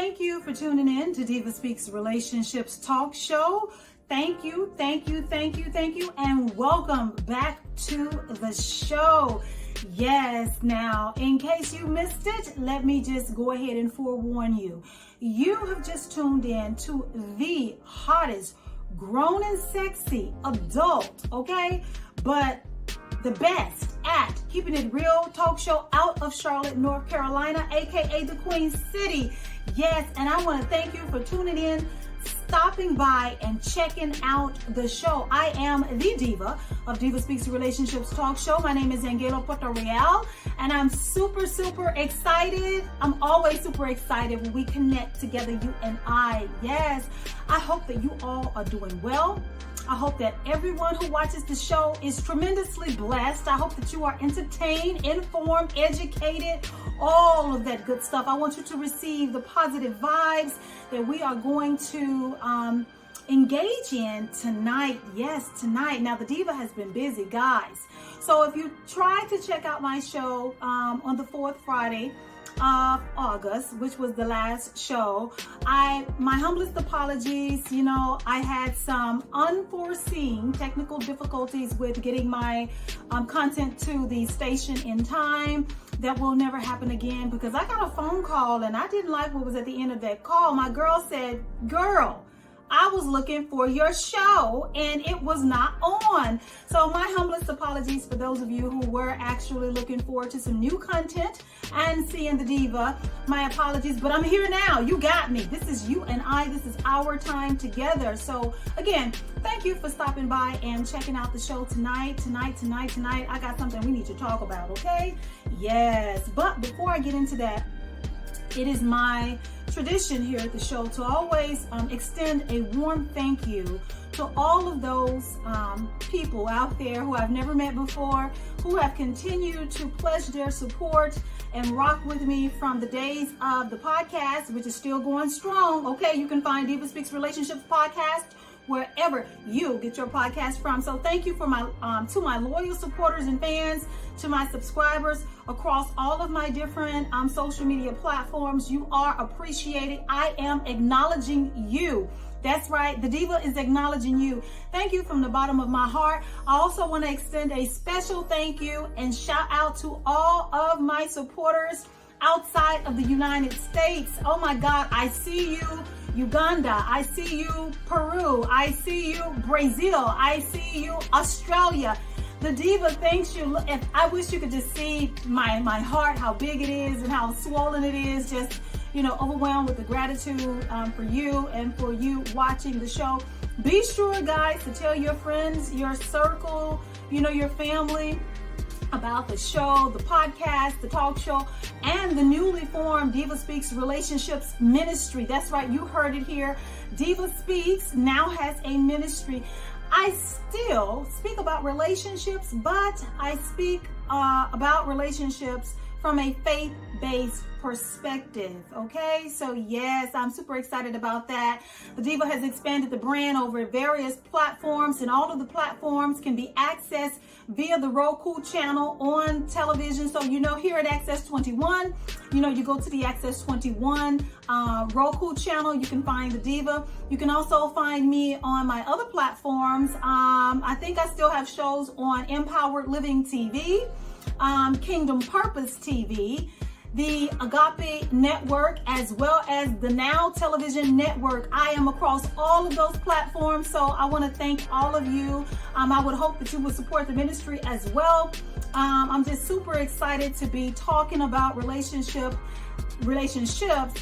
thank you for tuning in to DivaSpeaks Relationships Talk Show. Thank you, and welcome back to the show. Yes, now, in case you missed it, let me just go ahead and forewarn you. You have just tuned in to the hottest, grown and sexy adult, okay? But the best at keeping it real talk show out of Charlotte, North Carolina, aka the Queen City. Yes, and I want to thank you for tuning in, stopping by and checking out the show. I am the diva of DivaSpeaks Relationships Talk Show. My name is AnGala Portorreal, and I'm super excited. I'm always super excited when we connect together, you and I. Yes, I hope that you all are doing well. I hope that everyone who watches the show is tremendously blessed. I hope that you are entertained, informed, educated, all of that good stuff. I want you to receive the positive vibes that we are going to engage in tonight. Yes, tonight. Now, the diva has been busy, guys. So if you try to check out my show on the 4th Friday of August, which was the last show, my humblest apologies. You know, I had some unforeseen technical difficulties with getting my content to the station in time. That will never happen again, because I got a phone call and I didn't like what was at the end of that call. My girl said, "Girl, I was looking for your show and it was not on." So my humblest apologies for those of you who were actually looking forward to some new content and seeing the diva. My apologies, but I'm here now. You got me. This is you and I. This is our time together. So again, thank you for stopping by and checking out the show tonight. I got something we need to talk about, okay? Yes, but before I get into that, it is my tradition here at the show to always extend a warm thank you to all of those people out there who I've never met before, who have continued to pledge their support and rock with me from the days of the podcast, which is still going strong. Okay, you can find DivaSpeaks Relationships Podcast wherever you get your podcast from. So thank you for to my loyal supporters and fans, to my subscribers across all of my different social media platforms. You are appreciated. I am acknowledging you. That's right. The diva is acknowledging you. Thank you from the bottom of my heart. I also want to extend a special thank you and shout out to all of my supporters outside of the United States. Oh my God, I see you, Uganda. I see you, Peru. I see you, Brazil. I see you, Australia. The diva thanks you. If I wish you could just see my heart, how big it is and how swollen it is. Just, you know, overwhelmed with the gratitude for you and for you watching the show. Be sure, guys, to tell your friends, your circle, you know, your family about the show, the podcast, the talk show, and the newly formed DivaSpeaks Relationships Ministry. That's right, you heard it here. DivaSpeaks now has a ministry. I still speak about relationships, but I speak about relationships from a faith-based perspective, okay? So yes, I'm super excited about that. The diva has expanded the brand over various platforms, and all of the platforms can be accessed via the Roku channel on television. So, you know, here at Access 21, you know, you go to the Access 21 Roku channel, you can find the diva. You can also find me on my other platforms. I think I still have shows on Empowered Living TV, Kingdom Purpose TV, the Agape Network, as well as the Now Television Network. I am across all of those platforms, so I want to thank all of you. I would hope that you would support the ministry as well. I'm just super excited to be talking about relationships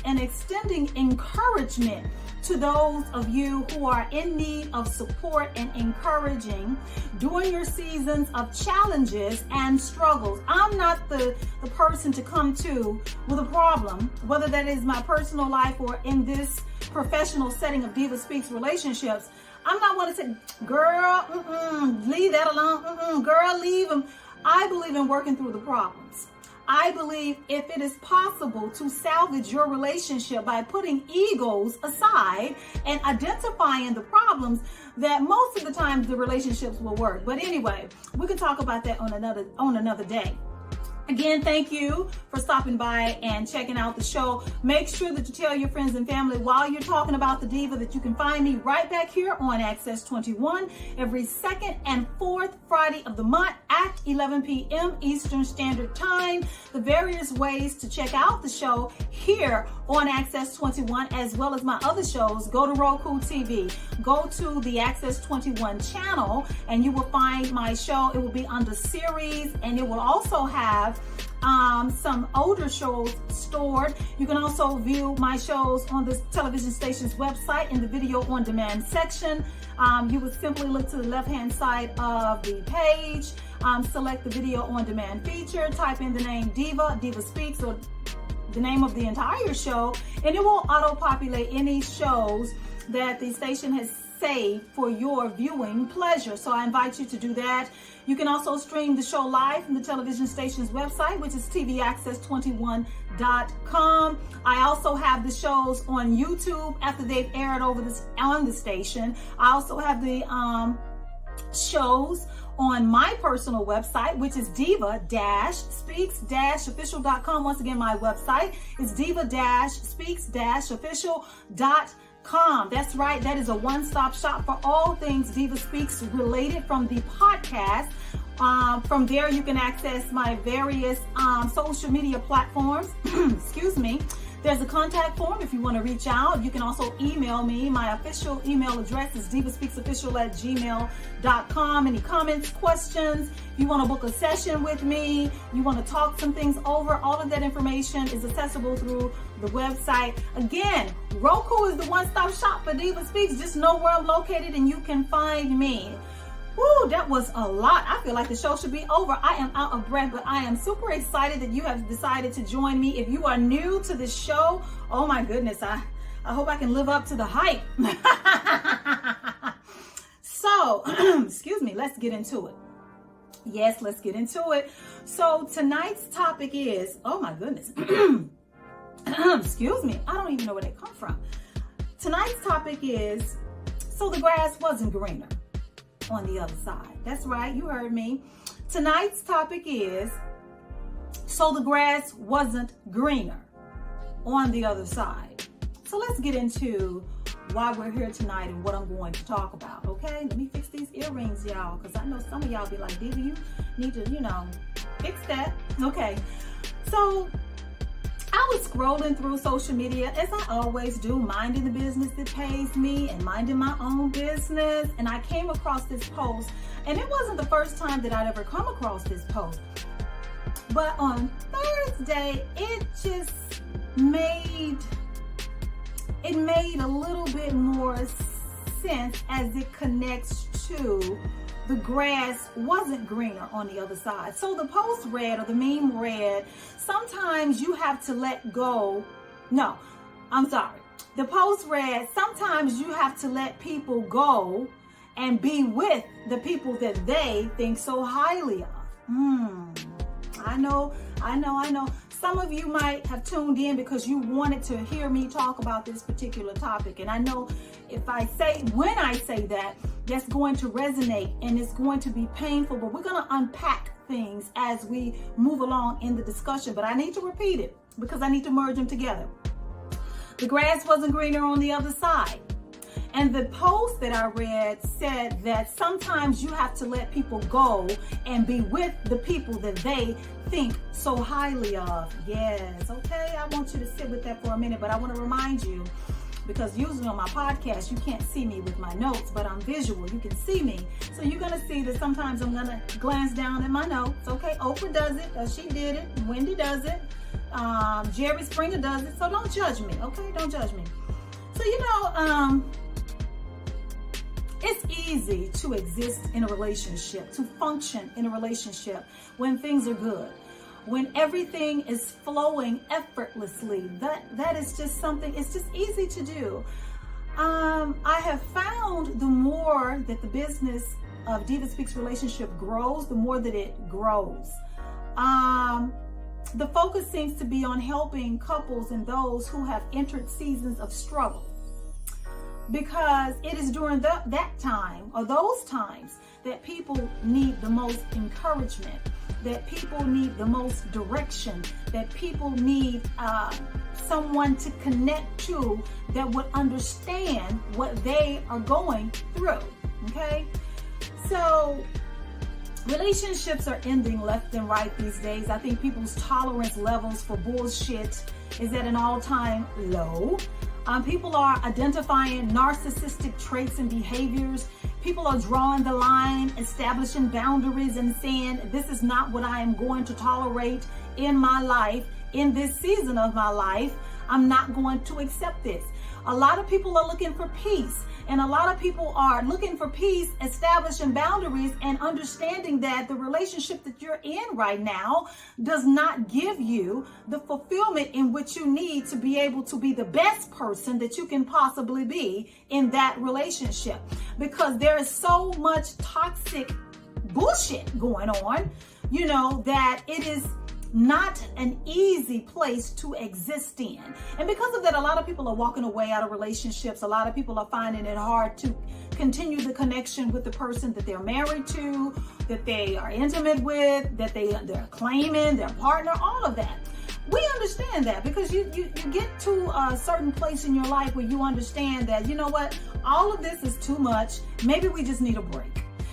and extending encouragement to those of you who are in need of support and encouraging during your seasons of challenges and struggles. I'm not the person to come to with a problem, whether that is my personal life or in this professional setting of DivaSpeaks Relationships. I'm not one to say, girl, leave that alone. Girl, leave them. I believe in working through the problems. I believe if it is possible to salvage your relationship by putting egos aside and identifying the problems, that most of the time the relationships will work. But anyway, we can talk about that on another day. Again, thank you for stopping by and checking out the show. Make sure that you tell your friends and family while you're talking about the Diva that you can find me right back here on Access 21 every second and fourth Friday of the month at 11 p.m. Eastern Standard Time. The various ways to check out the show here on Access 21 as well as my other shows, go to Roku TV, go to the Access 21 channel, and you will find my show. It will be under series, and it will also have some older shows stored. You can also view my shows on the television station's website in the video on demand section. You would simply look to the left hand side of the page, select the video on demand feature, type in the name DivaSpeaks, or the name of the entire show, and it will auto-populate any shows that the station has saved for your viewing pleasure. So I invite you to do that. You can also stream the show live from the television station's website, which is tvaccess21.com. I also have the shows on YouTube after they've aired on the station. I also have the shows on my personal website, which is diva-speaks-official.com. Once again, my website is diva-speaks-official.com. That's right. That is a one-stop shop for all things Diva Speaks related from the podcast. From there, you can access my various social media platforms. Excuse me. There's a contact form if you want to reach out. You can also email me. My official email address is divaspeaksofficial@gmail.com. Any comments, questions, if you want to book a session with me, you want to talk some things over, all of that information is accessible through the website. Again, Roku is the one-stop shop for Diva Speaks. Just know where I'm located and you can find me. Woo, that was a lot. I feel like the show should be over. I am out of breath, but I am super excited that you have decided to join me. If you are new to this show, oh my goodness, I hope I can live up to the hype. So, excuse me, let's get into it. Yes, let's get into it. So tonight's topic is, oh my goodness, excuse me, I don't even know where they come from. Tonight's topic is, so the grass wasn't greener on the other side. That's right, you heard me. Tonight's topic is, so the grass wasn't greener on the other side. So let's get into why we're here tonight and what I'm going to talk about, okay? Let me fix these earrings, y'all, because I know some of y'all be like, Diva, you need to, fix that. Okay, so I was scrolling through social media, as I always do, minding the business that pays me and minding my own business. And I came across this post, and it wasn't the first time that I'd ever come across this post. But on Thursday, it just made a little bit more sense as it connects to the grass wasn't greener on the other side. So the post read, or the meme read, sometimes you have to let go. No, I'm sorry. The post read, sometimes you have to let people go and be with the people that they think so highly of. I know. Some of you might have tuned in because you wanted to hear me talk about this particular topic. And I know when I say that, that's going to resonate and it's going to be painful, but we're going to unpack things as we move along in the discussion. But I need to repeat it because I need to merge them together. The grass wasn't greener on the other side. And the post that I read said that sometimes you have to let people go and be with the people that they think so highly of. Yes, okay, I want you to sit with that for a minute, but I want to remind you, because usually on my podcast, you can't see me with my notes, but I'm visual. You can see me. So you're going to see that sometimes I'm going to glance down at my notes. Okay, Oprah does it. She did it. Wendy does it. Jerry Springer does it. So don't judge me. Okay, don't judge me. So, it's easy to exist in a relationship, to function in a relationship when things are good, when everything is flowing effortlessly. That is just something, it's just easy to do. I have found the more that the business of DivaSpeaks Relationship grows, the more that it grows. The focus seems to be on helping couples and those who have entered seasons of struggle. Because it is during that time or those times that people need the most encouragement. that people need the most direction, that people need someone to connect to that would understand what they are going through, okay? So relationships are ending left and right these days. I think people's tolerance levels for bullshit is at an all-time low. People are identifying narcissistic traits and behaviors. People are drawing the line, establishing boundaries, and saying, this is not what I am going to tolerate in my life, in this season of my life. I'm not going to accept this. A lot of people are looking for peace, and a lot of people are looking for peace, establishing boundaries, and understanding that the relationship that you're in right now does not give you the fulfillment in which you need to be able to be the best person that you can possibly be in that relationship, because there is so much toxic bullshit going on, you know, that it is not an easy place to exist in. And because of that, a lot of people are walking away out of relationships. A lot of people are finding it hard to continue the connection with the person that they're married to, that they are intimate with, that they're claiming their partner, all of that. We understand that, because you get to a certain place in your life where you understand that, you know what, all of this is too much. Maybe we just need a break.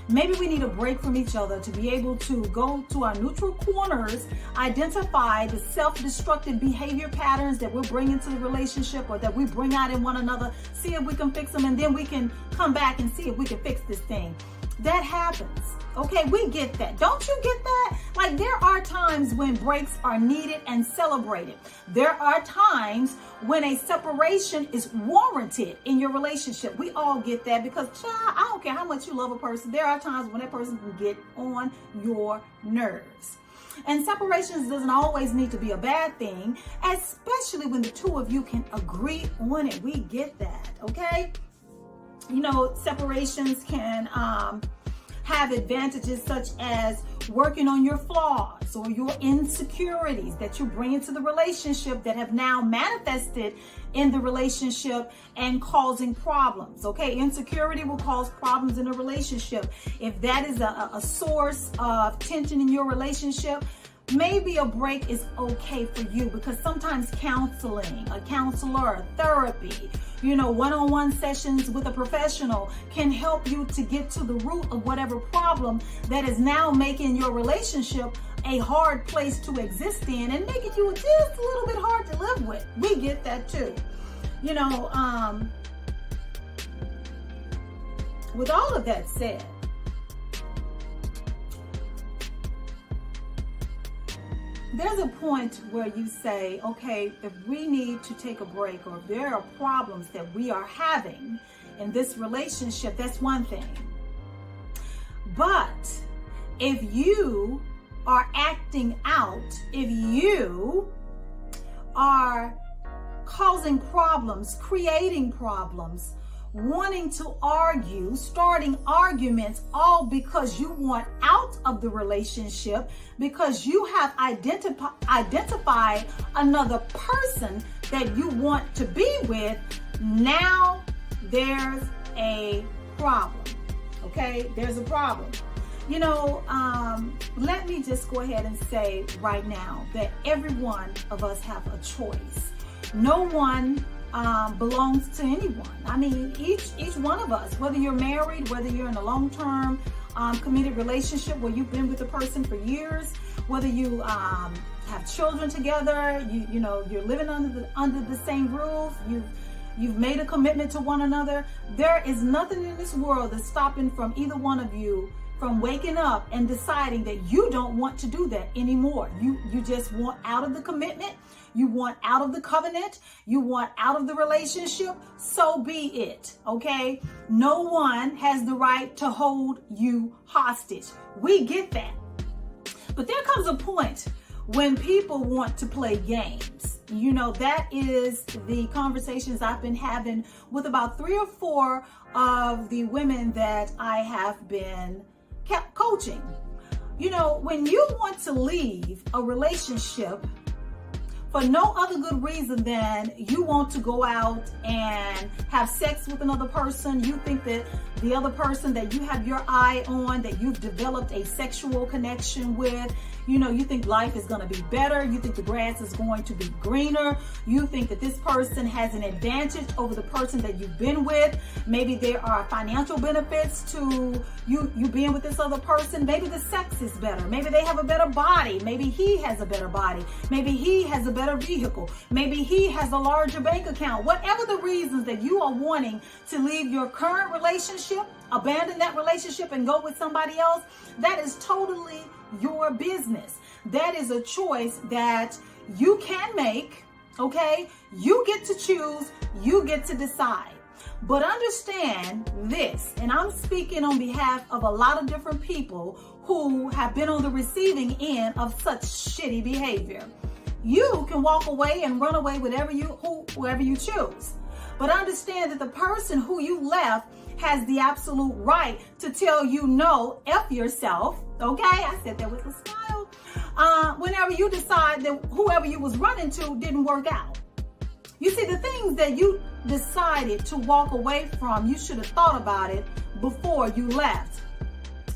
Maybe we need a break from each other to be able to go to our neutral corners, identify the self-destructive behavior patterns that we're bringing to the relationship or that we bring out in one another, see if we can fix them, and then we can come back and see if we can fix this thing. That happens. Okay, we get that. Don't you get that? Like, there are times when breaks are needed and celebrated. There are times when a separation is warranted in your relationship. We all get that, because, child, I don't care how much you love a person. There are times when that person can get on your nerves. And separations doesn't always need to be a bad thing, especially when the two of you can agree on it. We get that, okay? You know, separations can have advantages such as working on your flaws or your insecurities that you bring into the relationship that have now manifested in the relationship and causing problems. Okay, insecurity will cause problems in a relationship. If that is a source of tension in your relationship, maybe a break is okay for you, because sometimes counseling, a counselor, therapy, you know, one-on-one sessions with a professional can help you to get to the root of whatever problem that is now making your relationship a hard place to exist in and making you just a little bit hard to live with. We get that too. You know, with all of that said, there's a point where you say, okay, if we need to take a break, or if there are problems that we are having in this relationship, that's one thing. But if you are acting out, if you are causing problems, creating problems, wanting to argue, starting arguments, all because you want out of the relationship, because you have identified another person that you want to be with, now there's a problem. Okay, there's a problem. You know, let me just go ahead and say right now that every one of us have a choice. No one belongs to anyone. I mean, each one of us, whether you're married, whether you're in a long-term committed relationship where you've been with a person for years, whether you have children together, you know, you're living under the same roof, you've made a commitment to one another. There is nothing in this world that's stopping from either one of you from waking up and deciding that you don't want to do that anymore. You just want out of the commitment. You want out of the covenant. You want out of the relationship. So be it. Okay. No one has the right to hold you hostage. We get that. But there comes a point when people want to play games. You know, that is the conversations I've been having with about 3 or 4 of the women that I have been coaching. You know, when you want to leave a relationship for no other good reason than you want to go out and have sex with another person, you think that the other person that you have your eye on, that you've developed a sexual connection with, You think life is going to be better. You think the grass is going to be greener. You think that this person has an advantage over the person that you've been with. Maybe there are financial benefits to you being with this other person. Maybe the sex is better. Maybe they have a better body. Maybe he has a better body. Maybe he has a better vehicle. Maybe he has a larger bank account. Whatever the reasons that you are wanting to leave your current relationship, abandon that relationship and go with somebody else, that is totally your business. That is a choice that you can make, okay? You get to choose, you get to decide. But understand this, and I'm speaking on behalf of a lot of different people who have been on the receiving end of such shitty behavior. You can walk away and run away with whoever you choose. But understand that the person who you left has the absolute right to tell you no, F yourself, okay? I said that with a smile. Whenever you decide that whoever you was running to didn't work out. You see, the things that you decided to walk away from, you should have thought about it before you left.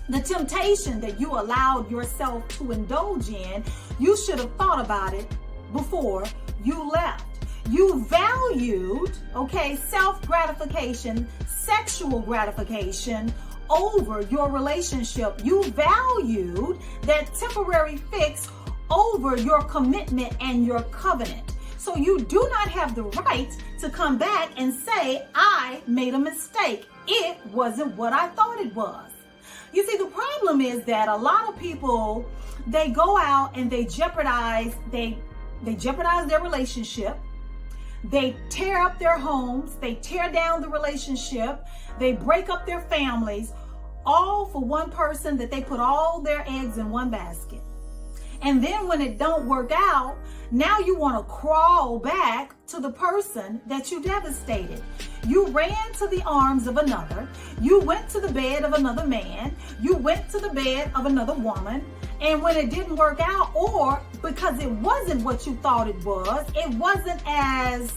The temptation that you allowed yourself to indulge in, you should have thought about it before you left. You valued, okay, self-gratification, sexual gratification over your relationship. You valued that temporary fix over your commitment and your covenant. So you do not have the right to come back and say, I made a mistake. It wasn't what I thought it was. You see, the problem is that a lot of people, they go out and they jeopardize their relationship. They tear up their homes, they tear down the relationship, they break up their families, all for one person that they put all their eggs in one basket. And then when it don't work out, now you want to crawl back to the person that you devastated. You ran to the arms of another. You went to the bed of another man. You went to the bed of another woman. And when it didn't work out, or because it wasn't what you thought it wasn't as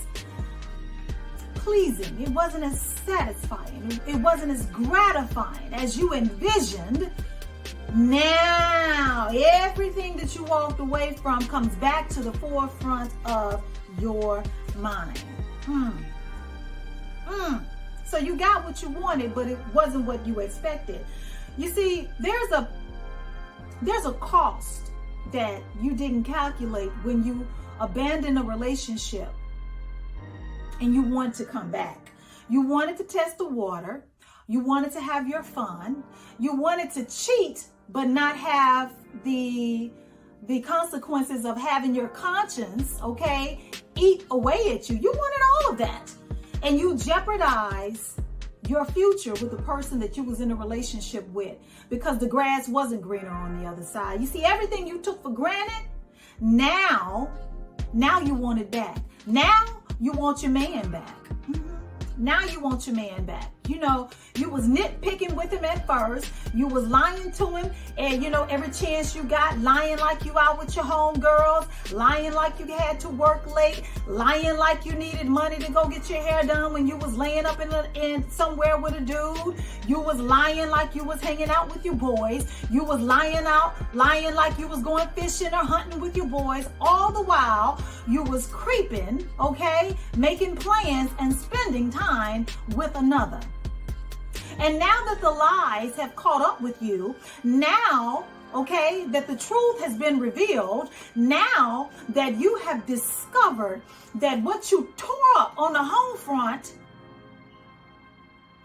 pleasing. It wasn't as satisfying. It wasn't as gratifying as you envisioned. Now, everything that you walked away from comes back to the forefront of your mind. So you got what you wanted, but it wasn't what you expected. You see, there's a cost that you didn't calculate when you abandon a relationship and you want to come back. You wanted to test the water. You wanted to have your fun. You wanted to cheat, but not have the consequences of having your conscience, okay, eat away at you. You wanted all of that. And you jeopardize your future with the person that you was in a relationship with because the grass wasn't greener on the other side. You see, everything you took for granted, now you want it back. Now you want your man back. Now you want your man back. You was nitpicking with him at first. You was lying to him, and every chance you got, lying like you out with your homegirls, lying like you had to work late, lying like you needed money to go get your hair done when you was laying up in somewhere with a dude. You was lying like you was hanging out with your boys. You was lying like you was going fishing or hunting with your boys. All the while, you was creeping, okay, making plans and spending time with another. And now that the lies have caught up with you, now, okay, that the truth has been revealed, now that you have discovered that what you tore up on the home front,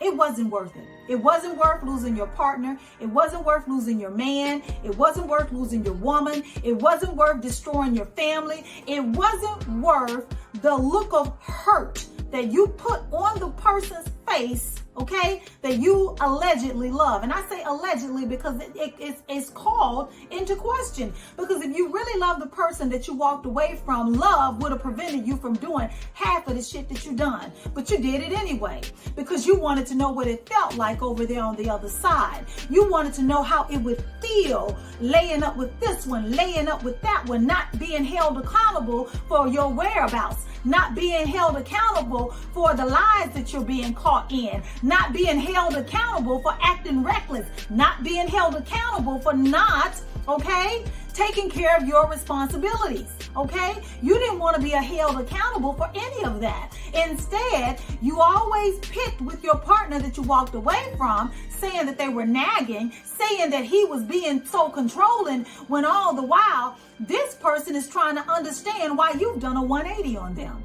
it wasn't worth it. It wasn't worth losing your partner. It wasn't worth losing your man. It wasn't worth losing your woman. It wasn't worth destroying your family. It wasn't worth the look of hurt that you put on the person's face, okay, that you allegedly love. And I say allegedly because it's called into question. Because if you really love the person that you walked away from, love would have prevented you from doing half of the shit that you done. But you did it anyway because you wanted to know what it felt like over there on the other side. You wanted to know how it would feel laying up with this one, laying up with that one, not being held accountable for your whereabouts, not being held accountable for the lies that you're being caught in, not being held accountable for acting reckless, not being held accountable for not okay? Taking care of your responsibilities, okay? You didn't want to be held accountable for any of that. Instead, you always picked with your partner that you walked away from, saying that they were nagging, saying that he was being so controlling, when all the while, this person is trying to understand why you've done a 180 on them.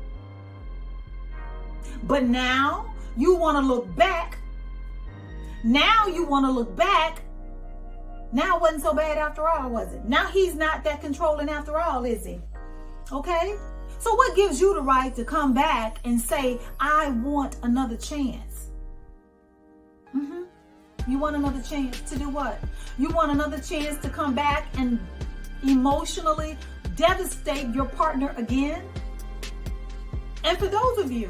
But now you want to look back. Now it wasn't so bad after all, was it? Now he's not that controlling after all, is he? Okay? So what gives you the right to come back and say, I want another chance? You want another chance to do what? You want another chance to come back and emotionally devastate your partner again? And for those of you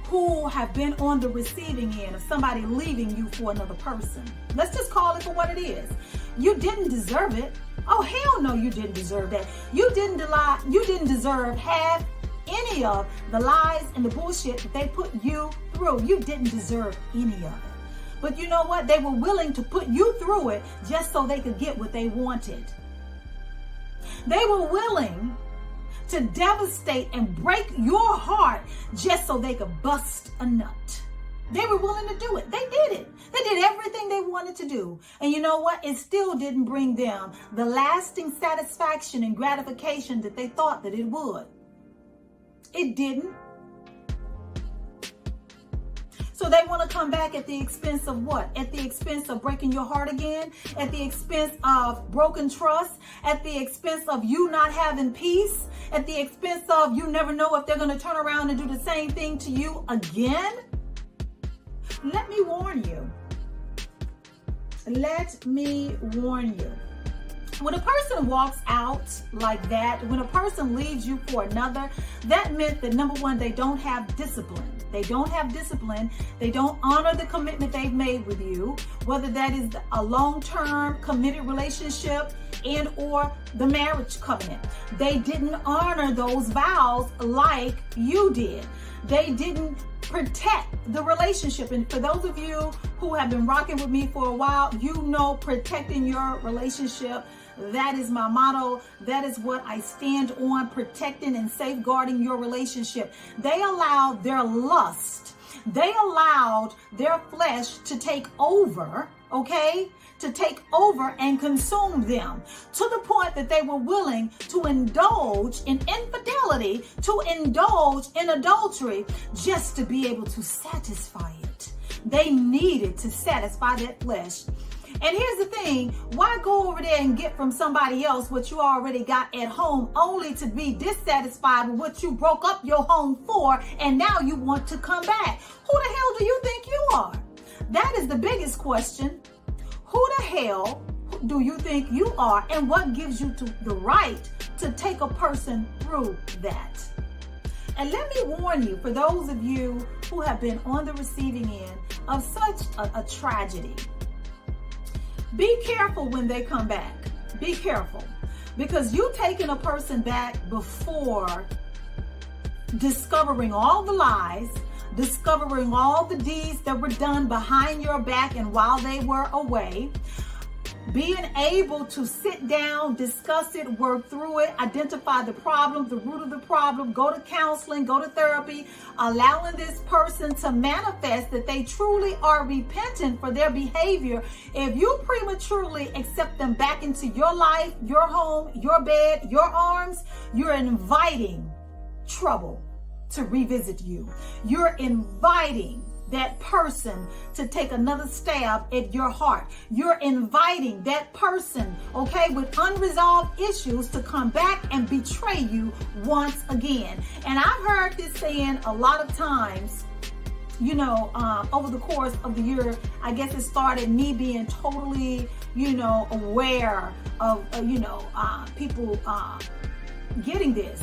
who have been on the receiving end of somebody leaving you for another person, let's just call it for what it is. You didn't deserve it. Oh, hell no, you didn't deserve that. You didn't deserve half any of the lies and the bullshit that they put you through. You didn't deserve any of it. But you know what? They were willing to put you through it just so they could get what they wanted. They were willing to devastate and break your heart just so they could bust a nut. They were willing to do it. They did it. They did everything they wanted to do. And you know what? It still didn't bring them the lasting satisfaction and gratification that they thought that it would. It didn't. So they want to come back at the expense of what? At the expense of breaking your heart again? At the expense of broken trust? At the expense of you not having peace? At the expense of you never know if they're going to turn around and do the same thing to you again? Let me warn you. Let me warn you. When a person walks out like that, when a person leaves you for another, that meant that number one, they don't have discipline. They don't have discipline. They don't honor the commitment they've made with you, whether that is a long-term committed relationship and or the marriage covenant. They didn't honor those vows like you did. They didn't protect the relationship. And for those of you who have been rocking with me for a while, you know protecting your relationship, that is my motto. That is what I stand on, protecting and safeguarding your relationship. They allowed their lust, they allowed their flesh to take over, okay? To take over and consume them to the point that they were willing to indulge in infidelity, to indulge in adultery, just to be able to satisfy it. They needed to satisfy that flesh. And here's the thing, why go over there and get from somebody else what you already got at home, only to be dissatisfied with what you broke up your home for, and now you want to come back? Who the hell do you think you are? That is the biggest question. Who the hell do you think you are, and what gives you the right to take a person through that? And let me warn you, for those of you who have been on the receiving end of such a tragedy, be careful when they come back. Be careful, because you taking a person back before discovering all the lies, discovering all the deeds that were done behind your back and while they were away, being able to sit down, discuss it, work through it, identify the problem, the root of the problem, go to counseling, go to therapy, allowing this person to manifest that they truly are repentant for their behavior. If you prematurely accept them back into your life, your home, your bed, your arms, you're inviting trouble to revisit you. You're inviting that person to take another stab at your heart. You're inviting that person, okay, with unresolved issues to come back and betray you once again. And I've heard this saying a lot of times, you know, over the course of the year. I guess it started me being totally, you know, aware of, people getting this.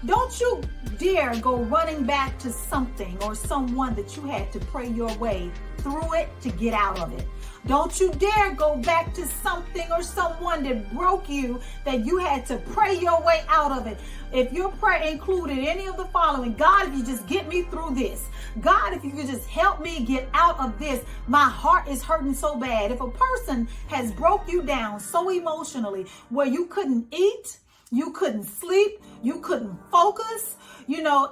Don't you dare go running back to something or someone that you had to pray your way through it to get out of it. Don't you dare go back to something or someone that broke you, that you had to pray your way out of it. If your prayer included any of the following: God, if you just get me through this. God, if you could just help me get out of this. My heart is hurting so bad. If a person has broke you down so emotionally where you couldn't eat, you couldn't sleep, you couldn't focus,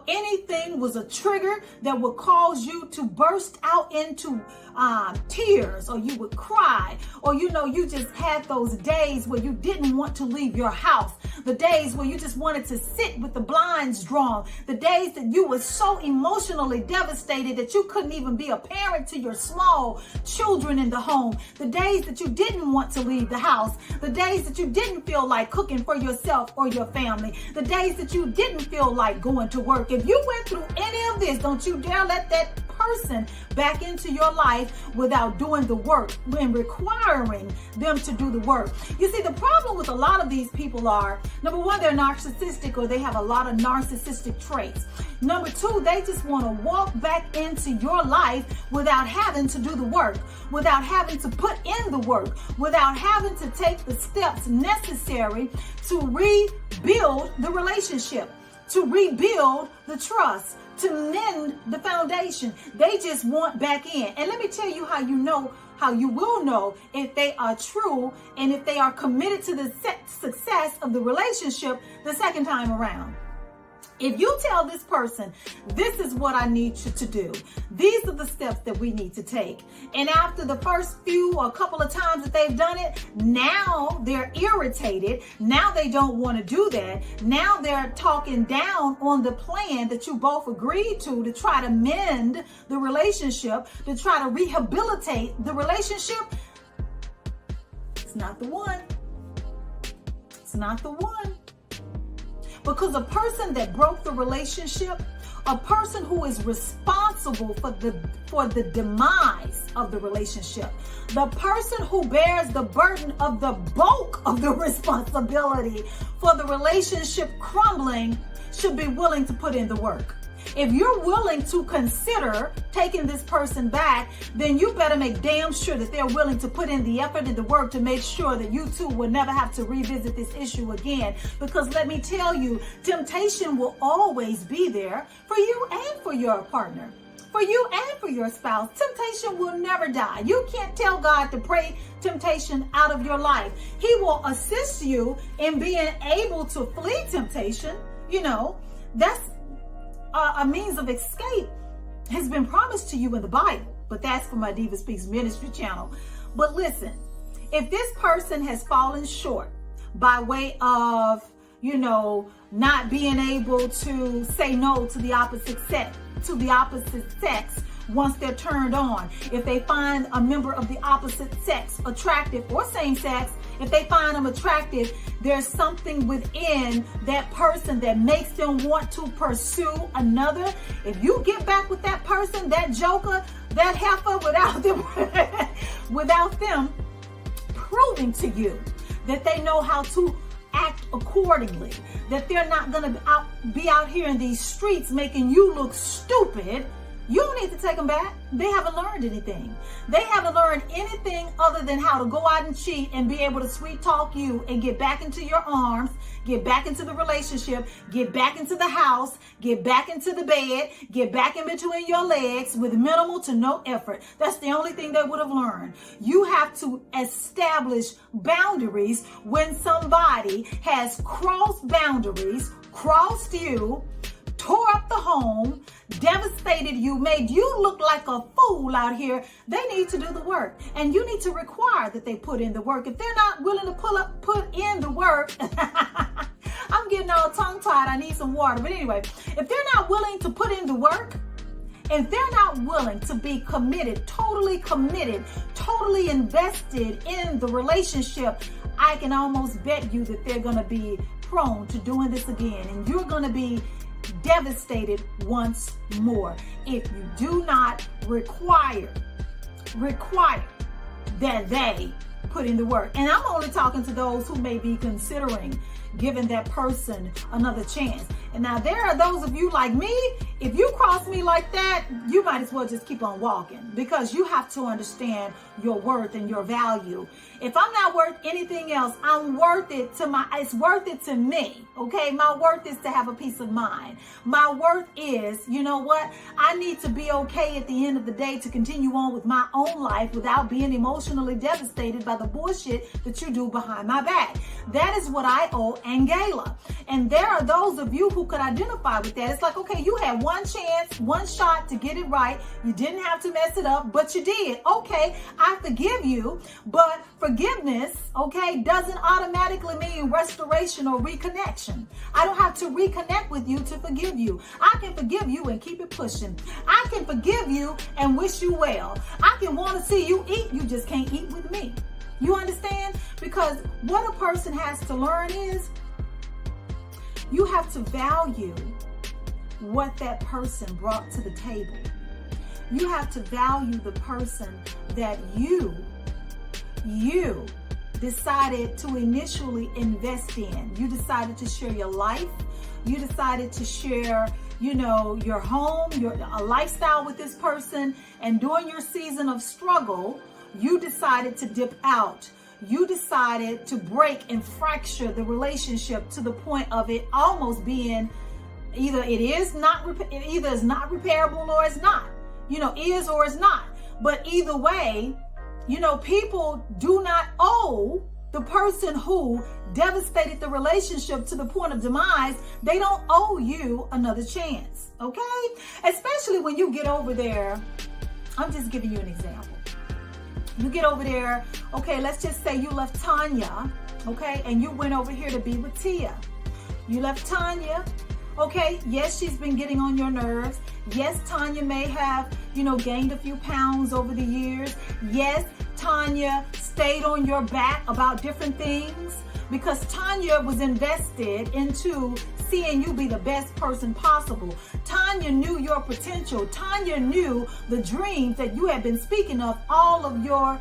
anything was a trigger that would cause you to burst out into tears, or you would cry, or you just had those days where you didn't want to leave your house, the days where you just wanted to sit with the blinds drawn, the days that you were so emotionally devastated that you couldn't even be a parent to your small children in the home, the days that you didn't want to leave the house, the days that you didn't feel like cooking for yourself or your family, the days that you didn't feel like going to work. If you went through any of this, don't you dare let that person back into your life without doing the work and requiring them to do the work. You see, the problem with a lot of these people are, number one, they're narcissistic, or they have a lot of narcissistic traits. Number two, they just want to walk back into your life without having to do the work, without having to put in the work, without having to take the steps necessary to rebuild the relationship, to rebuild the trust, to mend the foundation. They just want back in. And let me tell you how you will know if they are true and if they are committed to the success of the relationship the second time around. If you tell this person, this is what I need you to do, these are the steps that we need to take, and after the first few or couple of times that they've done it, now they're irritated, now they don't want to do that, now they're talking down on the plan that you both agreed to try to mend the relationship, to try to rehabilitate the relationship, it's not the one. It's not the one. Because a person that broke the relationship, a person who is responsible for the demise of the relationship, the person who bears the burden of the bulk of the responsibility for the relationship crumbling, should be willing to put in the work. If you're willing to consider taking this person back, then you better make damn sure that they're willing to put in the effort and the work to make sure that you two will never have to revisit this issue again. Because let me tell you, temptation will always be there for you and for your partner, for you and for your spouse. Temptation will never die. You can't tell God to pray temptation out of your life. He will assist you in being able to flee temptation. That's a means of escape has been promised to you in the Bible, but that's for my DivaSpeaks Ministry channel. But listen, if this person has fallen short by way of, not being able to say no to the opposite sex once they're turned on, if they find a member of the opposite sex attractive, or same sex, if they find them attractive, there's something within that person that makes them want to pursue another. If you get back with that person, that joker, that heifer, without them proving to you that they know how to act accordingly, that they're not going to be out here in these streets making you look stupid, you don't need to take them back. They haven't learned anything. They haven't learned anything other than how to go out and cheat and be able to sweet talk you and get back into your arms, get back into the relationship, get back into the house, get back into the bed, get back in between your legs with minimal to no effort. That's the only thing they would have learned. You have to establish boundaries when somebody has crossed boundaries, crossed you, tore up the home, devastated you, made you look like a fool out here. They need to do the work, and you need to require that they put in the work. If they're not willing to put in the work, I'm getting all tongue-tied. I need some water. But anyway, if they're not willing to put in the work, if they're not willing to be committed, totally invested in the relationship, I can almost bet you that they're going to be prone to doing this again, and you're going to be devastated once more if you do not require that they put in the work. And I'm only talking to those who may be considering, giving that person another chance. And now there are those of you like me, if you cross me like that, you might as well just keep on walking, because you have to understand your worth and your value. If I'm not worth anything else, I'm worth it it's worth it to me. Okay. My worth is to have a peace of mind. My worth is, you know what? I need to be okay at the end of the day to continue on with my own life without being emotionally devastated by the bullshit that you do behind my back. That is what I owe AnGala. And there are those of you who could identify with that. It's like, okay, you had one chance, one shot to get it right. You didn't have to mess it up, but you did. Okay, I forgive you. But forgiveness, okay, doesn't automatically mean restoration or reconnection. I don't have to reconnect with you to forgive you. I can forgive you and keep it pushing. I can forgive you and wish you well. I can want to see you eat. You just can't eat with me. You understand? Because what a person has to learn is you have to value what that person brought to the table. You have to value the person that you decided to initially invest in. You decided to share your life. You decided to share, your home, a lifestyle with this person. And during your season of struggle, you decided to dip out. You decided to break and fracture the relationship to the point of it almost being either is not repairable or it's not. Is or is not. But either way, people do not owe the person who devastated the relationship to the point of demise. They don't owe you another chance. Okay? Especially when you get over there. I'm just giving you an example. You get over there, okay, let's just say you left Tanya, okay, and you went over here to be with Tia. You left Tanya, okay, yes, she's been getting on your nerves. Yes, Tanya may have, gained a few pounds over the years. Yes, Tanya stayed on your back about different things because Tanya was invested into seeing you be the best person possible. Tanya knew your potential. Tanya knew the dreams that you had been speaking of all of your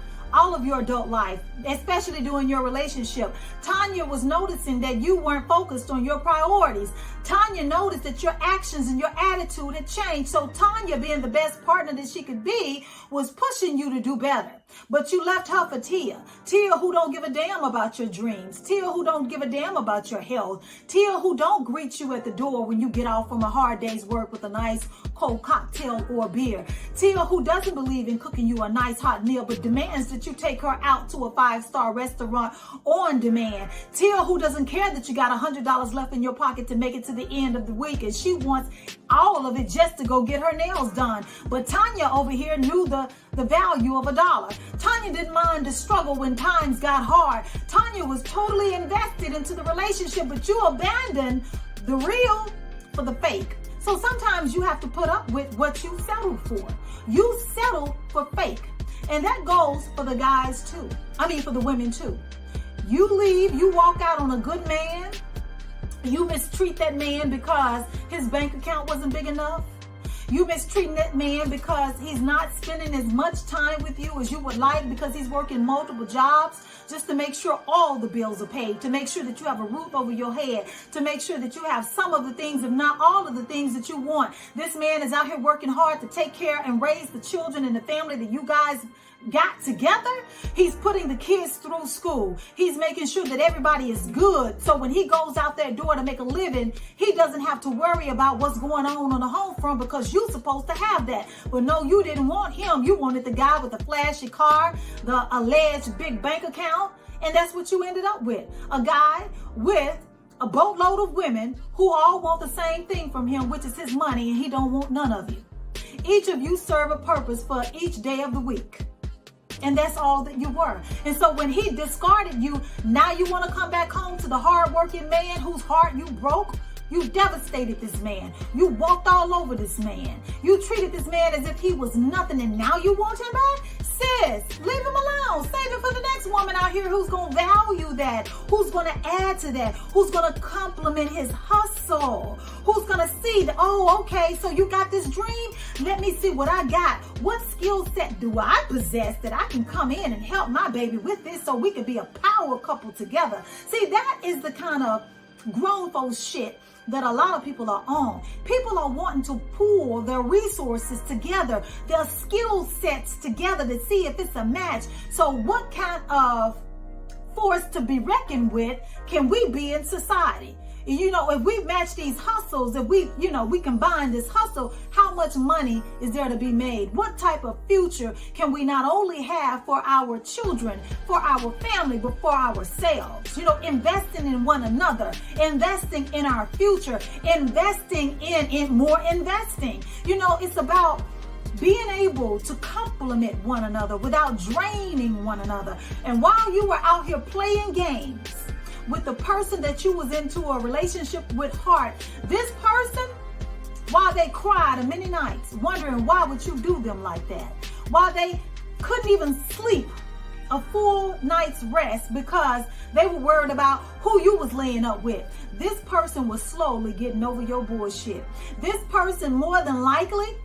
adult life, especially during your relationship. Tanya was noticing that you weren't focused on your priorities. Tanya noticed that your actions and your attitude had changed. So Tanya, being the best partner that she could be, was pushing you to do better. But you left her for Tia. Tia who don't give a damn about your dreams. Tia who don't give a damn about your health. Tia who don't greet you at the door when you get off from a hard day's work with a nice cold cocktail or beer. Tia who doesn't believe in cooking you a nice hot meal but demands that you take her out to a 5-star restaurant on demand. Tia who doesn't care that you got $100 left in your pocket to make it to the end of the week and she wants all of it just to go get her nails done. But Tanya over here knew the value of $1. Tanya didn't mind the struggle when times got hard. Tanya was totally invested into the relationship, but you abandoned the real for the fake. So sometimes you have to put up with what you settled for. You settle for fake. And that goes for the guys too. For the women too. You leave, you walk out on a good man. You mistreat that man because his bank account wasn't big enough. You mistreating that man because he's not spending as much time with you as you would like because he's working multiple jobs just to make sure all the bills are paid, to make sure that you have a roof over your head, to make sure that you have some of the things, if not all of the things that you want. This man is out here working hard to take care and raise the children and the family that you guys got together. He's putting the kids through school. He's making sure that everybody is good. So when he goes out that door to make a living, he doesn't have to worry about what's going on the home front because you're supposed to have that. But no, you didn't want him. You wanted the guy with the flashy car, the alleged big bank account. And that's what you ended up with. A guy with a boatload of women who all want the same thing from him, which is his money, and he don't want none of you. Each of you serve a purpose for each day of the week. And that's all that you were. And so when he discarded you, now you want to come back home to the hardworking man whose heart you broke? You devastated this man. You walked all over this man. You treated this man as if he was nothing, and now you want him back? Sis, leave him alone. Save it for the next woman out here who's going to value that, who's going to add to that, who's going to compliment his hustle, who's going to see that, oh, okay, so you got this dream? Let me see what I got. What skill set do I possess that I can come in and help my baby with this so we can be a power couple together? See, that is the kind of grown folks shit that a lot of people are on. People are wanting to pool their resources together, their skill sets together to see if it's a match. So what kind of force to be reckoned with can we be in society? You know, if we match these hustles, if we, we combine this hustle, how much money is there to be made? What type of future can we not only have for our children, for our family, but for ourselves? Investing in one another, investing in our future, investing in more investing. It's about being able to complement one another without draining one another. And while you were out here playing games with the person that you was into a relationship with heart, this person, while they cried many nights wondering why would you do them like that, while they couldn't even sleep a full night's rest because they were worried about who you was laying up with, this person was slowly getting over your bullshit. This person, more than likely,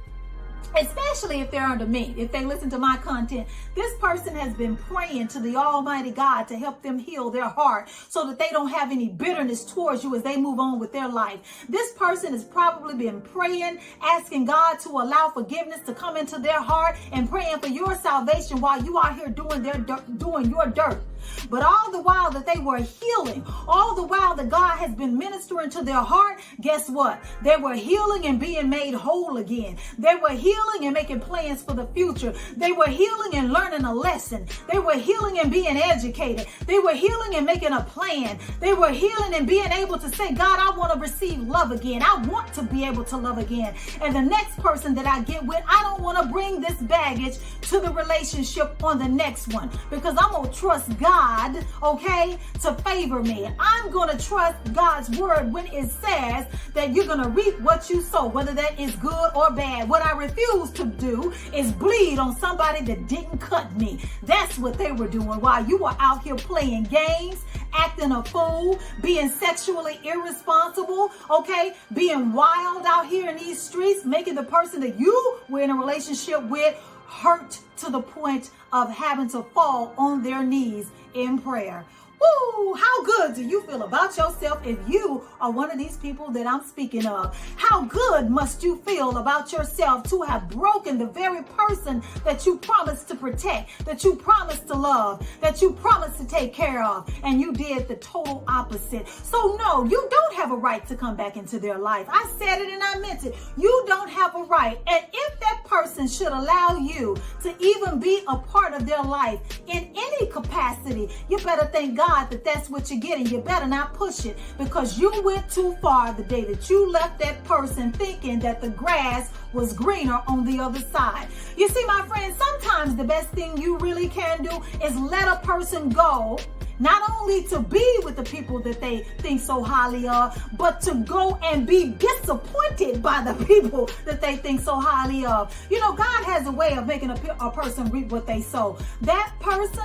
especially if they're under me, if they listen to my content, this person has been praying to the Almighty God to help them heal their heart so that they don't have any bitterness towards you as they move on with their life. This person has probably been praying, asking God to allow forgiveness to come into their heart and praying for your salvation while you are here doing your dirt. But all the while that they were healing, all the while that God has been ministering to their heart, guess what? They were healing and being made whole again. They were healing and making plans for the future. They were healing and learning a lesson. They were healing and being educated. They were healing and making a plan. They were healing and being able to say, God, I want to receive love again. I want to be able to love again. And the next person that I get with, I don't want to bring this baggage to the relationship on the next one, because I'm going to trust God, okay, to favor me. I'm going to trust God's word when it says that you're going to reap what you sow, whether that is good or bad. What I refuse to do is bleed on somebody that didn't cut me. That's what they were doing while you were out here playing games, acting a fool, being sexually irresponsible, okay, being wild out here in these streets, making the person that you were in a relationship with hurt to the point of having to fall on their knees in prayer. Ooh, how good do you feel about yourself if you are one of these people that I'm speaking of? How good must you feel about yourself to have broken the very person that you promised to protect, that you promised to love, that you promised to take care of, and you did the total opposite? So no, you don't have a right to come back into their life. I said it and I meant it. You don't have a right. And if that person should allow you to even be a part of their life in any capacity, you better thank God that that's what you're getting. You better not push it, because you went too far the day that you left that person thinking that the grass was greener on the other side. You see, my friend, sometimes the best thing you really can do is let a person go, not only to be with the people that they think so highly of, but to go and be disappointed by the people that they think so highly of. You know, God has a way of making a person reap what they sow. That person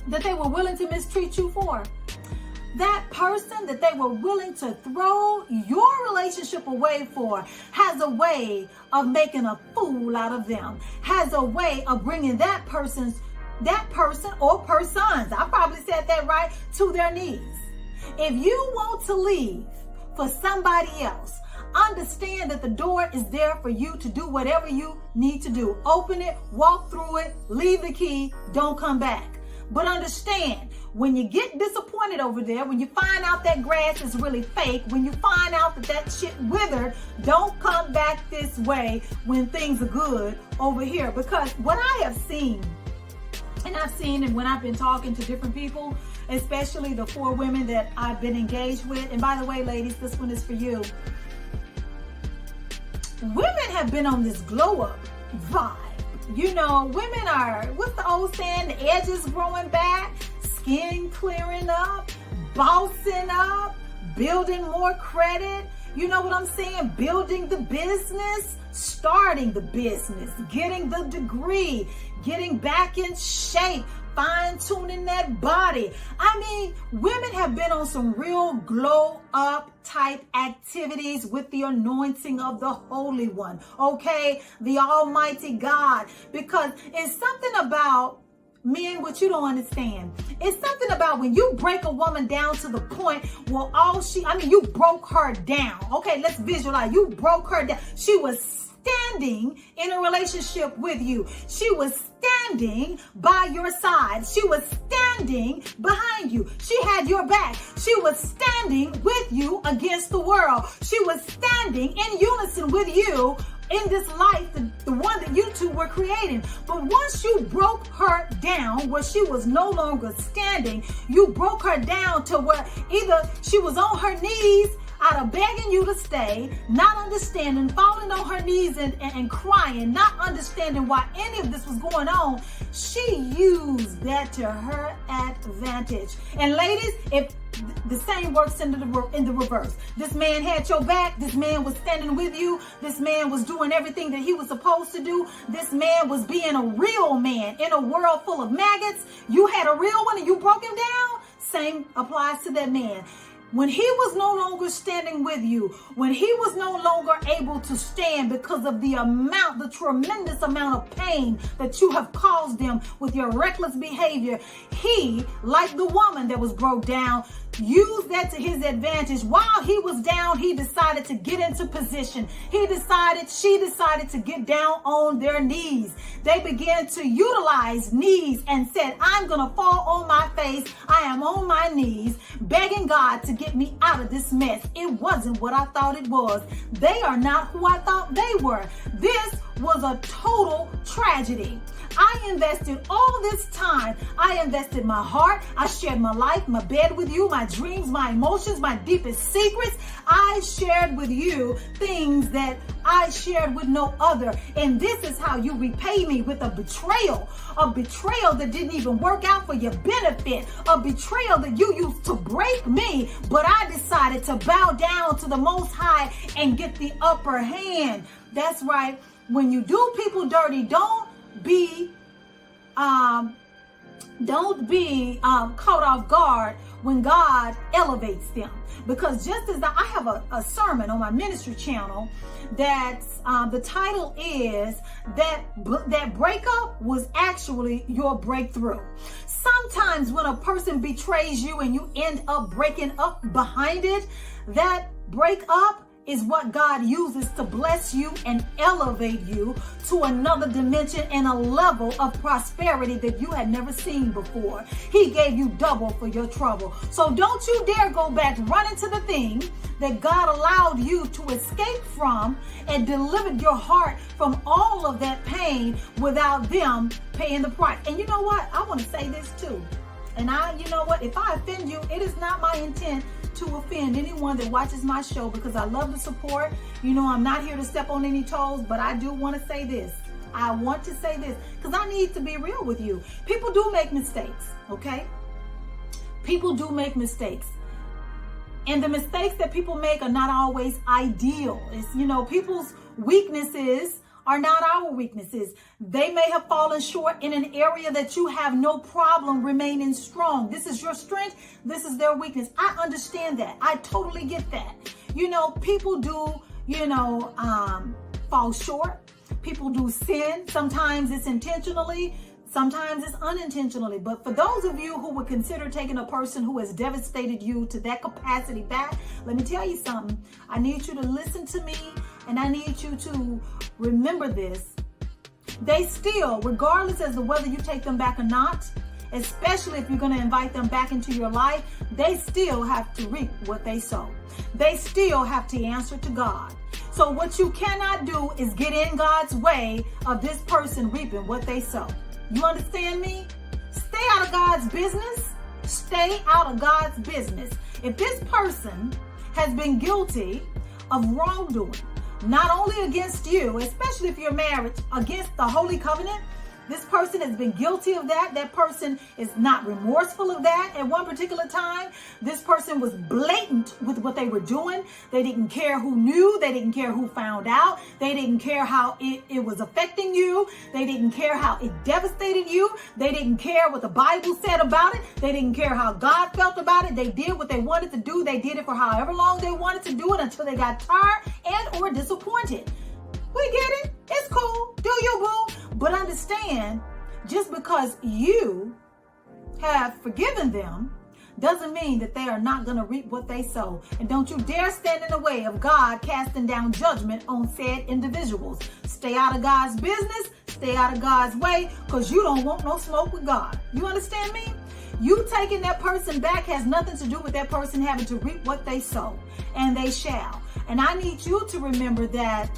that they were willing to mistreat you for, that person that they were willing to throw your relationship away for, has a way of making a fool out of them, has a way of bringing that person or persons, I probably said that right, to their knees. If you want to leave for somebody else, understand that the door is there for you to do whatever you need to do. Open it, walk through it, leave the key, don't come back. But understand, when you get disappointed over there, when you find out that grass is really fake, when you find out that shit withered, don't come back this way when things are good over here. Because what I have seen, and when I've been talking to different people, especially the 4 women that I've been engaged with, and by the way, ladies, this one is for you. Women have been on this glow up vibe. You know, women are, what's the old saying? The edges growing back, skin clearing up, bossing up, building more credit. You know what I'm saying? Building the business, starting the business, getting the degree, getting back in shape, fine-tuning that body. I mean, women have been on some real glow up type activities with the anointing of the Holy One, okay? The Almighty God. Because it's something about Men, what you don't understand, it's something about when you break a woman down to the point where you broke her down. Okay, let's visualize. You broke her down. She was standing in a relationship with you. She was standing by your side. She was standing behind you. She had your back. She was standing with you against the world. She was standing in unison with you in this life, the one that you two were creating. But once you broke her down where she was no longer standing, you broke her down to where either she was on her knees out of begging you to stay, not understanding, falling on her knees and crying, not understanding why any of this was going on. She used that to her advantage. And ladies, if the same works in the reverse. This man had your back. This man was standing with you. This man was doing everything that he was supposed to do. This man was being a real man in a world full of maggots. You had a real one and you broke him down. Same applies to that man. When he was no longer standing with you, when he was no longer able to stand because of the tremendous amount of pain that you have caused him with your reckless behavior, he, like the woman that was broke down, used that to his advantage. While he was down, he decided to get into position. She decided to get down on their knees. They began to utilize knees and said, I'm going to fall on my face. I am on my knees, begging God to get me out of this mess. It wasn't what I thought it was. They are not who I thought they were. This was a total tragedy. I invested all this time. I invested my heart. I shared my life, my bed with you, my dreams, my emotions, my deepest secrets. I shared with you things that I shared with no other. And this is how you repay me, with a betrayal that didn't even work out for your benefit, a betrayal that you used to break me. But I decided to bow down to the Most High and get the upper hand. That's right. When you do people dirty, don't be caught off guard when God elevates them. Because just as I have a sermon on my ministry channel that's the title is that breakup was actually your breakthrough. Sometimes when a person betrays you and you end up breaking up behind it, that breakup is what God uses to bless you and elevate you to another dimension and a level of prosperity that you had never seen before. He gave you double for your trouble. So don't you dare go back running to the thing that God allowed you to escape from and delivered your heart from all of that pain without them paying the price. And you know what? I want to say this too. And you know what? If I offend you, it is not my intent to offend anyone that watches my show, because I love the support. You know, I'm not here to step on any toes, but I do want to say this. I want to say this because I need to be real with you. People do make mistakes, okay? People do make mistakes. And the mistakes that people make are not always ideal. It's, you know, people's weaknesses are not our weaknesses. They may have fallen short in an area that you have no problem remaining strong. This is your strength. This is their weakness. I understand that. I totally get that. You know, people do, fall short. People do sin. Sometimes it's intentionally. Sometimes it's unintentionally. But for those of you who would consider taking a person who has devastated you to that capacity back, let me tell you something. I need you to listen to me, and I need you to remember this. They still, regardless as to whether you take them back or not, especially if you're going to invite them back into your life, they still have to reap what they sow. They still have to answer to God. So what you cannot do is get in God's way of this person reaping what they sow. You understand me? Stay out of God's business. Stay out of God's business. If this person has been guilty of wrongdoing, not only against you, especially if you're married, against the Holy Covenant, this person has been guilty of that. That person is not remorseful of that. At one particular time, this person was blatant with what they were doing. They didn't care who knew. They didn't care who found out. They didn't care how it was affecting you. They didn't care how it devastated you. They didn't care what the Bible said about it. They didn't care how God felt about it. They did what they wanted to do. They did it for however long they wanted to do it until they got tired and or disappointed. We get it. It's cool. Do you, boo? But understand, just because you have forgiven them doesn't mean that they are not going to reap what they sow. And don't you dare stand in the way of God casting down judgment on said individuals. Stay out of God's business, stay out of God's way, because you don't want no smoke with God. You understand me? You taking that person back has nothing to do with that person having to reap what they sow, and they shall. And I need you to remember that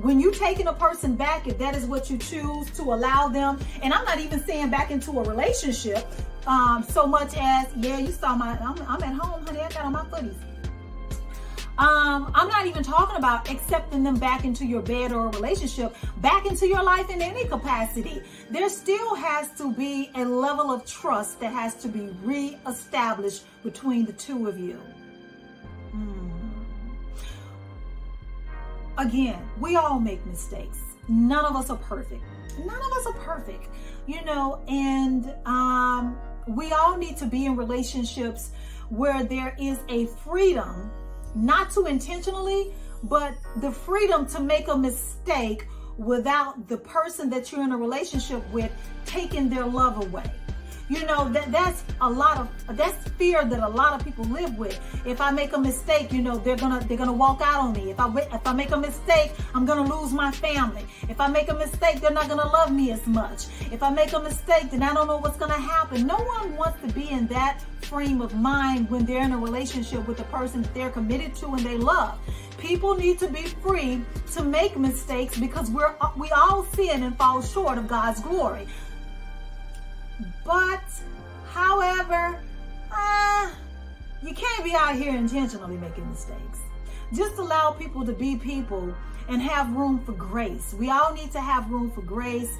when you taking a person back, if that is what you choose to allow them, and I'm not even saying back into a relationship, so much as, yeah, you saw I'm at home, honey, I got on my footies. I'm not even talking about accepting them back into your bed or a relationship, back into your life in any capacity. There still has to be a level of trust that has to be reestablished between the two of you. Again, we all make mistakes. None of us are perfect. None of us are perfect, and we all need to be in relationships where there is a freedom, not to intentionally, but the freedom to make a mistake without the person that you're in a relationship with taking their love away. That's fear that a lot of people live with. If I make a mistake, they're gonna walk out on me. If I make a mistake, I'm gonna lose my family. If I make a mistake, they're not gonna love me as much. If I make a mistake, then I don't know what's gonna happen. No one wants to be in that frame of mind when they're in a relationship with a person that they're committed to and they love. People need to be free to make mistakes because we all sin and fall short of God's glory. But, however, you can't be out here intentionally making mistakes. Just allow people to be people and have room for grace. We all need to have room for grace.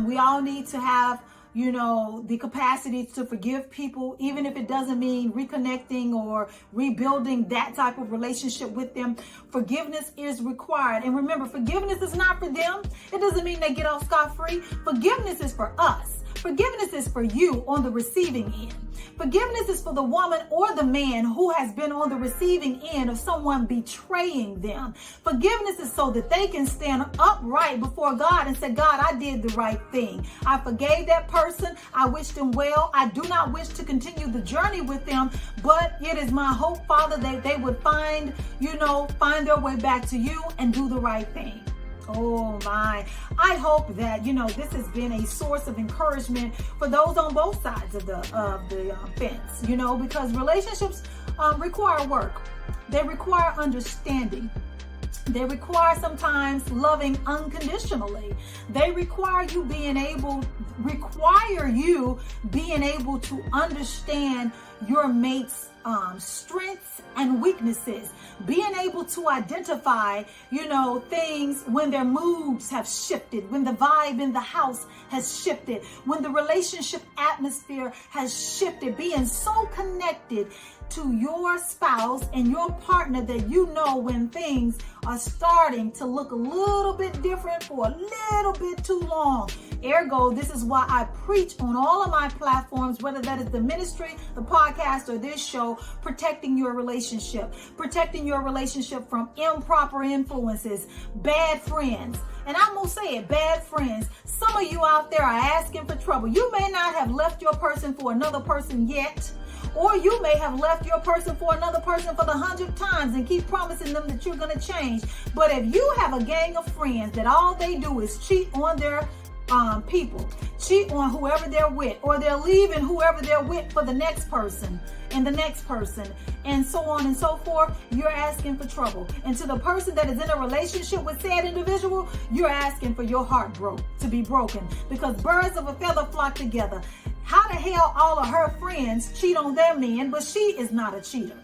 We all need to have, the capacity to forgive people, even if it doesn't mean reconnecting or rebuilding that type of relationship with them. Forgiveness is required. And remember, forgiveness is not for them. It doesn't mean they get off scot-free. Forgiveness is for us. Forgiveness is for you on the receiving end. Forgiveness is for the woman or the man who has been on the receiving end of someone betraying them. Forgiveness is so that they can stand upright before God and say, God, I did the right thing. I forgave that person. I wish them well. I do not wish to continue the journey with them, but it is my hope, Father, that they would find their way back to you and do the right thing. Oh my, I hope that, this has been a source of encouragement for those on both sides of the fence, because relationships require work. They require understanding. They require sometimes loving unconditionally. They require you being able to understand your mate's strengths and weaknesses, being able to identify, things when their moods have shifted, when the vibe in the house has shifted, when the relationship atmosphere has shifted, being so connected to your spouse and your partner that when things are starting to look a little bit different for a little bit too long. Ergo, this is why I preach on all of my platforms, whether that is the ministry, the podcast, or this show, protecting your relationship from improper influences, bad friends. And I'm going to say it, bad friends. Some of you out there are asking for trouble. You may not have left your person for another person yet, or you may have left your person for another person for the 100th times and keep promising them that you're going to change. But if you have a gang of friends that all they do is cheat on their people, cheat on whoever they're with, or they're leaving whoever they're with for the next person and the next person, and so on and so forth, you're asking for trouble. And to the person that is in a relationship with said individual, you're asking for your heart to be broken, because birds of a feather flock together. How the hell all of her friends cheat on their men, but she is not a cheater?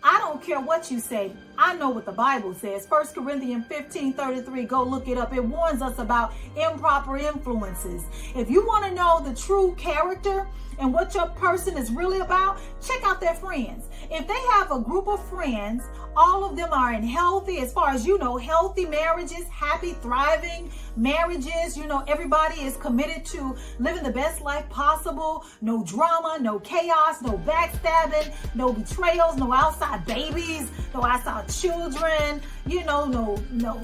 I don't care what you say. I know what the Bible says. 1 Corinthians 15:33, go look it up. It warns us about improper influences. If you want to know the true character and what your person is really about, check out their friends. If they have a group of friends, all of them are in healthy, as far as healthy marriages, happy, thriving marriages. Everybody is committed to living the best life possible. No drama, no chaos, no backstabbing, no betrayals, no outside babies, no outside children, no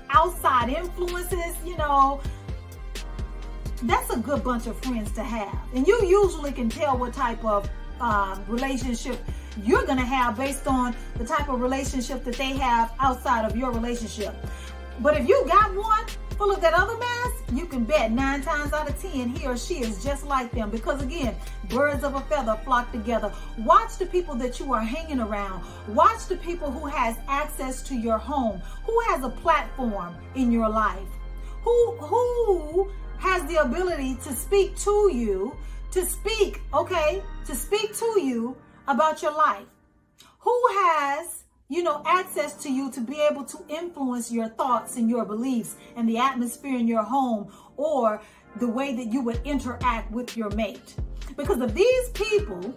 outside influences, that's a good bunch of friends to have. And you usually can tell what type of relationship you're going to have based on the type of relationship that they have outside of your relationship. But if you got one full of that other mess, you can bet 9 times out of 10 he or she is just like them. Because again, birds of a feather flock together. Watch the people that you are hanging around. Watch the people who has access to your home, who has a platform in your life, who has the ability to speak to you, to speak to you about your life, who has access to you to be able to influence your thoughts and your beliefs and the atmosphere in your home, or the way that you would interact with your mate. Because if these people,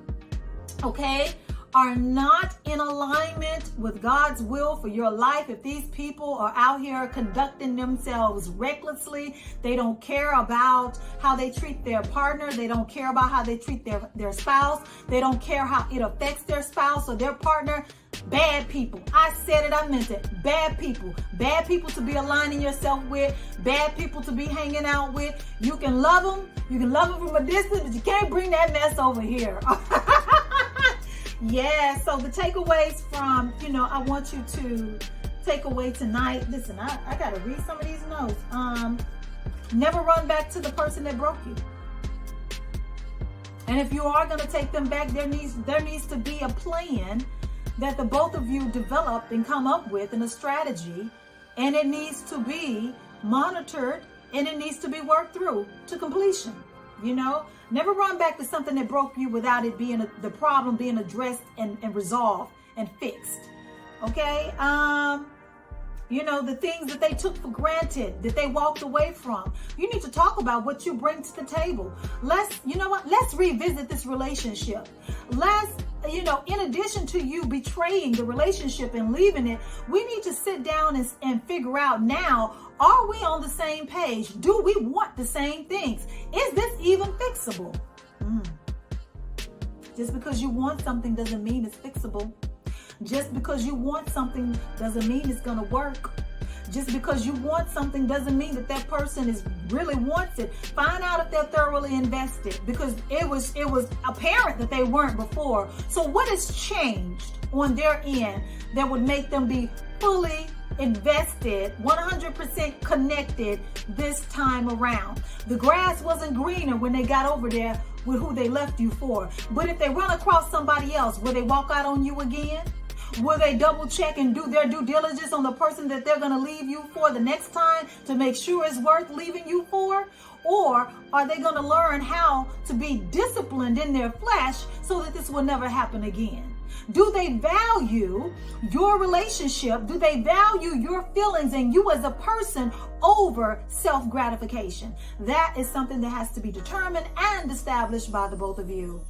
are not in alignment with God's will for your life, if these people are out here conducting themselves recklessly, they don't care about how they treat their partner, they don't care about how they treat their spouse, they don't care how it affects their spouse or their partner, bad people. I said it, I meant it. Bad people to be aligning yourself with, bad people to be hanging out with. You can love them from a distance, but you can't bring that mess over here. Yeah, so the takeaways from, I want you to take away tonight. Listen, I got to read some of these notes. Never run back to the person that broke you. And if you are going to take them back, there needs to be a plan that the both of you develop and come up with, and a strategy, and it needs to be monitored, and it needs to be worked through to completion. Never run back to something that broke you without it being the problem being addressed and resolved and fixed. Okay? The things that they took for granted, that they walked away from. You need to talk about what you bring to the table. Let's revisit this relationship. In addition to you betraying the relationship and leaving it, we need to sit down and figure out now, are we on the same page? Do we want the same things? Is this even fixable? Just because you want something doesn't mean it's fixable. Just because you want something doesn't mean it's going to work. Just because you want something doesn't mean that person really wants it. Find out if they're thoroughly invested, because it was apparent that they weren't before. So what has changed on their end that would make them be fully invested, 100% connected this time around? The grass wasn't greener when they got over there with who they left you for. But if they run across somebody else, will they walk out on you again? Will they double check and do their due diligence on the person that they're going to leave you for the next time to make sure it's worth leaving you for? Or are they going to learn how to be disciplined in their flesh so that this will never happen again? Do they value your relationship? Do they value your feelings and you as a person over self-gratification? That is something that has to be determined and established by the both of you.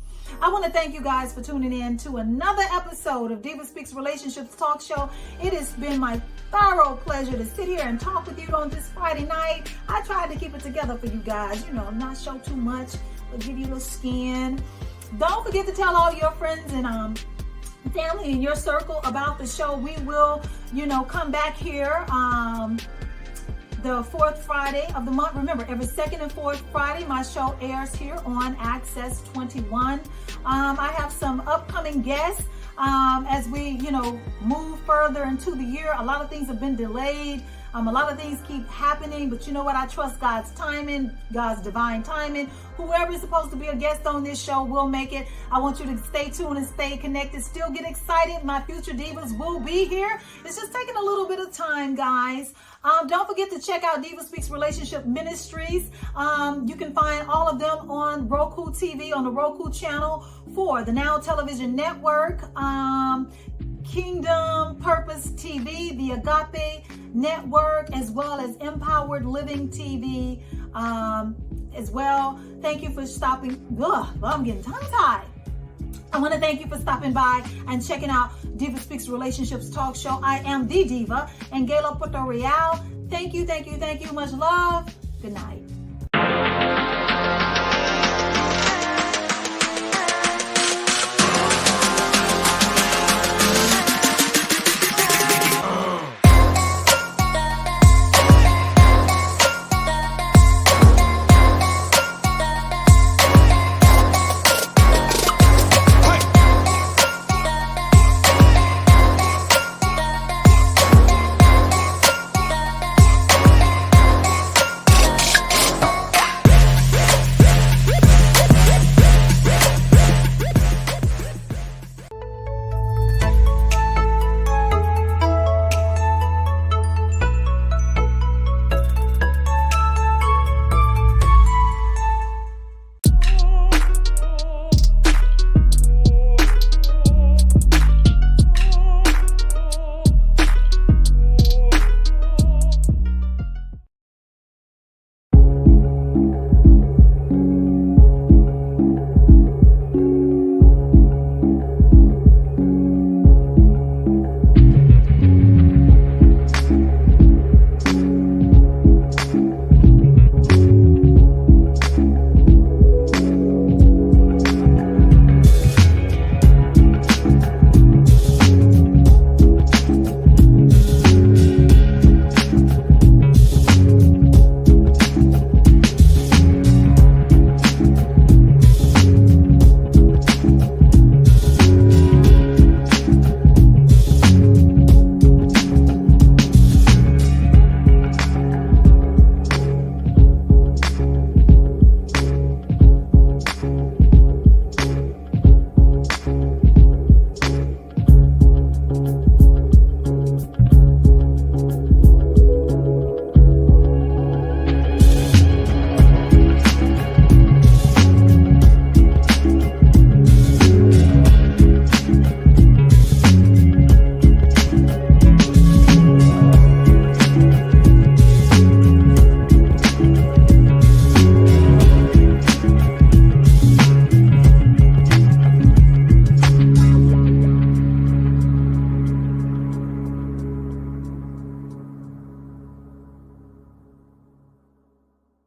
I want to thank you guys for tuning in to another episode of DivaSpeaks Relationships Talk Show. It has been my thorough pleasure to sit here and talk with you on this Friday night. I tried to keep it together for you guys, not show too much, but give you a little skin. Don't forget to tell all your friends and family in your circle about the show. We will, come back here the fourth Friday of the month. Remember, every second and fourth Friday, my show airs here on Access 21. I have some upcoming guests as we, move further into the year. A lot of things have been delayed. A lot of things keep happening, but you know what? I trust God's timing, God's divine timing. Whoever is supposed to be a guest on this show will make it. I want you to stay tuned and stay connected. Still get excited. My future divas will be here. It's just taking a little bit of time, guys. Don't forget to check out DivaSpeaks Relationship Ministries. You can find all of them on Roku TV, on the Roku channel for the Now Television Network, Kingdom Purpose TV, the Agape Network, as well as Empowered Living TV as well. Thank you for stopping. I'm getting tongue-tied. I want to thank you for stopping by and checking out DivaSpeaks Relationships Talk Show. I am the Diva, AnGala Portorreal. Thank you. Much love. Good night.